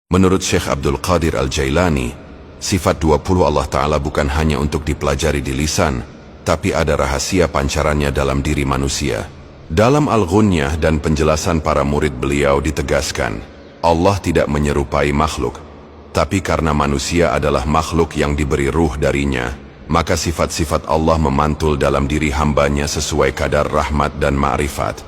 Menurut Syekh Abdul Qadir Al-Jailani, sifat 20 Allah Ta'ala bukan hanya untuk dipelajari di lisan, tapi ada rahasia pancarannya dalam diri manusia. Dalam Al-Ghunyah dan penjelasan para murid beliau ditegaskan, Allah tidak menyerupai makhluk, tapi karena manusia adalah makhluk yang diberi ruh darinya, maka sifat-sifat Allah memantul dalam diri hambanya sesuai kadar rahmat dan ma'rifat.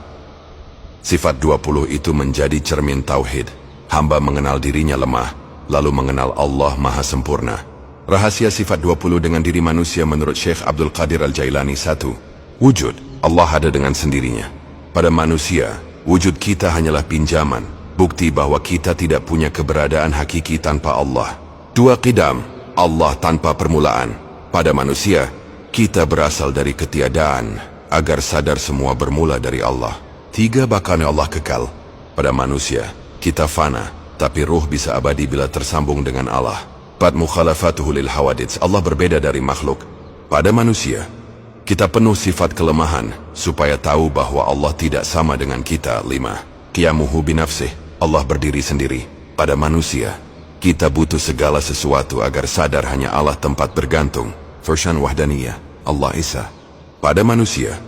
Sifat 20 itu menjadi cermin tauhid. Hamba mengenal dirinya lemah, lalu mengenal Allah Maha Sempurna. Rahasia sifat 20 dengan diri manusia menurut Syekh Abdul Qadir Al-Jailani. 1. Wujud. Allah ada dengan sendirinya. Pada manusia, wujud kita hanyalah pinjaman, bukti bahwa kita tidak punya keberadaan hakiki tanpa Allah. 2. Qidam. Allah tanpa permulaan. Pada manusia, kita berasal dari ketiadaan, agar sadar semua bermula dari Allah. 3. Bakanya Allah kekal. Pada manusia, kita fana, tapi ruh bisa abadi bila tersambung dengan Allah. 4. Mukhalafatuhu lil hawadits. Allah berbeda dari makhluk. Pada manusia, kita penuh sifat kelemahan, supaya tahu bahwa Allah tidak sama dengan kita. 5. Qiyamuhu binafsih. Allah berdiri sendiri. Pada manusia, kita butuh segala sesuatu agar sadar hanya Allah tempat bergantung. Firsan wahdaniyah. Allah Isa. Pada manusia,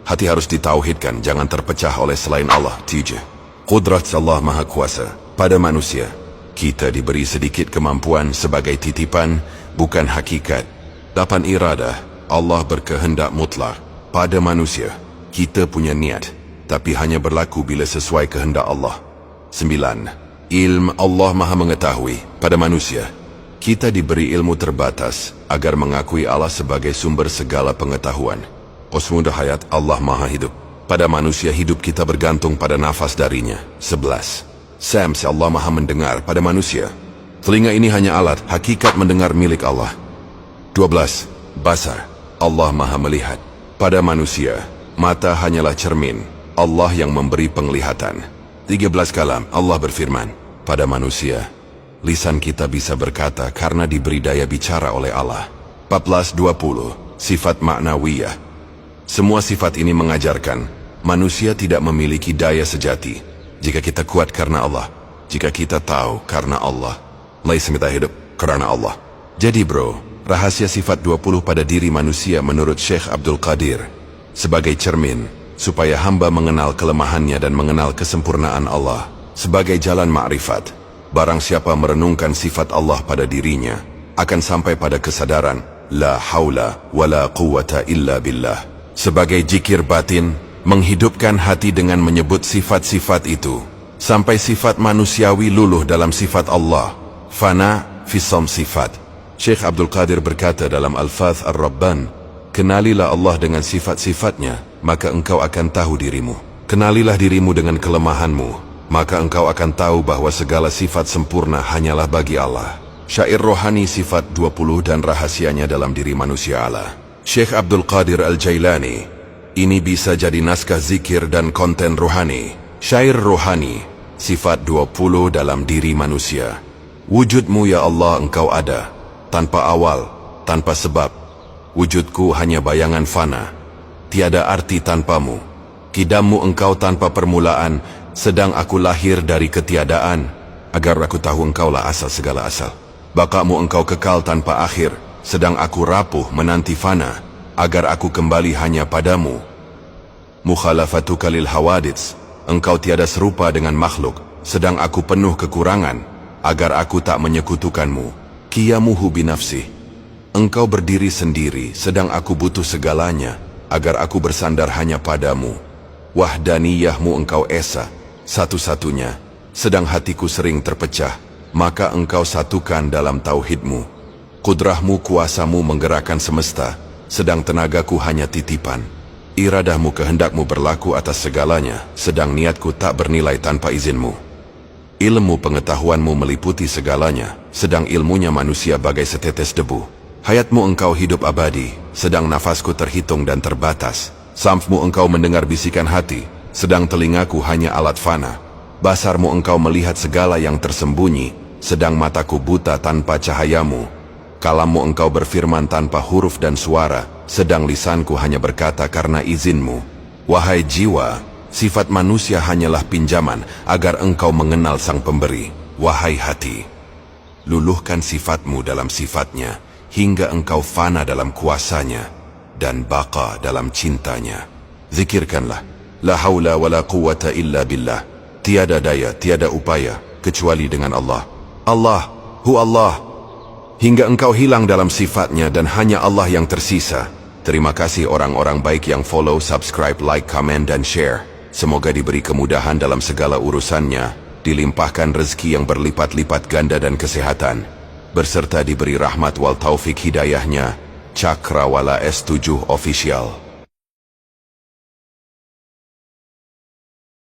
hati harus ditauhidkan, jangan terpecah oleh selain Allah. 3. Qudrat Allah Maha Kuasa. Pada manusia, kita diberi sedikit kemampuan sebagai titipan, bukan hakikat. 8. Iradah. Allah berkehendak mutlak. Pada manusia, kita punya niat, tapi hanya berlaku bila sesuai kehendak Allah. 9. Ilm. Allah Maha Mengetahui. Pada manusia, kita diberi ilmu terbatas, agar mengakui Allah sebagai sumber segala pengetahuan. Qasmudah hayat. Allah Maha Hidup. Pada manusia, hidup kita bergantung pada nafas darinya. 11. Sams. Allah Maha Mendengar. Pada manusia, telinga ini hanya alat, hakikat mendengar milik Allah. 12. Basar. Allah Maha Melihat. Pada manusia, mata hanyalah cermin, Allah yang memberi penglihatan. 13. Kalam. Allah berfirman. Pada manusia, lisan kita bisa berkata karena diberi daya bicara oleh Allah. 14. 20. Sifat maknawiyah. Semua sifat ini mengajarkan manusia tidak memiliki daya sejati. Jika kita kuat karena Allah, jika kita tahu karena Allah, laisa kita hidup karena Allah. Jadi bro, rahasia sifat 20 pada diri manusia menurut Syekh Abdul Qadir sebagai cermin, supaya hamba mengenal kelemahannya dan mengenal kesempurnaan Allah sebagai jalan ma'rifat. Barang siapa merenungkan sifat Allah pada dirinya, akan sampai pada kesadaran la haula wala quwata illa billah. Sebagai jikir batin, menghidupkan hati dengan menyebut sifat-sifat itu, sampai sifat manusiawi luluh dalam sifat Allah, fana fisam sifat. Syekh Abdul Qadir berkata dalam Al-Fath Ar-Rabban, kenalilah Allah dengan sifat-sifatnya, maka engkau akan tahu dirimu. Kenalilah dirimu dengan kelemahanmu, maka engkau akan tahu bahwa segala sifat sempurna hanyalah bagi Allah. Syair rohani sifat 20 dan rahasianya dalam diri manusia Allah. Syekh Abdul Qadir Al-Jailani. Ini bisa jadi naskah zikir dan konten rohani. Syair rohani, sifat 20 dalam diri manusia. Wujudmu ya Allah engkau ada, tanpa awal, tanpa sebab. Wujudku hanya bayangan fana, tiada arti tanpamu. Qidammu engkau tanpa permulaan, sedang aku lahir dari ketiadaan, agar aku tahu engkaulah asal segala asal. Bakamu engkau kekal tanpa akhir, sedang aku rapuh menanti fana, agar aku kembali hanya padamu. Mukhalafatuka lil hawadits. Engkau tiada serupa dengan makhluk, sedang aku penuh kekurangan, agar aku tak menyekutukanmu. Qiyamuhu binafsih. Engkau berdiri sendiri, sedang aku butuh segalanya, agar aku bersandar hanya padamu. Wahdaniyahmu engkau esa, satu-satunya, sedang hatiku sering terpecah, maka engkau satukan dalam tauhidmu. Kudrahmu kuasamu menggerakkan semesta, sedang tenagaku hanya titipan. Iradahmu kehendakmu berlaku atas segalanya, sedang niatku tak bernilai tanpa izinmu. Ilmu pengetahuanmu meliputi segalanya, sedang ilmunya manusia bagai setetes debu. Hayatmu engkau hidup abadi, sedang nafasku terhitung dan terbatas. Samfmu engkau mendengar bisikan hati, sedang telingaku hanya alat fana. Basarmu engkau melihat segala yang tersembunyi, sedang mataku buta tanpa cahayamu. Kalammu engkau berfirman tanpa huruf dan suara, sedang lisanku hanya berkata karena izinmu. Wahai jiwa, sifat manusia hanyalah pinjaman agar engkau mengenal sang pemberi. Wahai hati, luluhkan sifatmu dalam sifatnya, hingga engkau fana dalam kuasanya, dan baqa dalam cintanya. Zikirkanlah, la haula wa la quwata illa billah, tiada daya, tiada upaya, kecuali dengan Allah. Allah, hu Allah, hingga engkau hilang dalam sifatnya dan hanya Allah yang tersisa. Terima kasih orang-orang baik yang follow, subscribe, like, comment, dan share. Semoga diberi kemudahan dalam segala urusannya, dilimpahkan rezeki yang berlipat-lipat ganda dan kesehatan, berserta diberi rahmat wal taufik hidayahnya. Cakrawala S7 Official.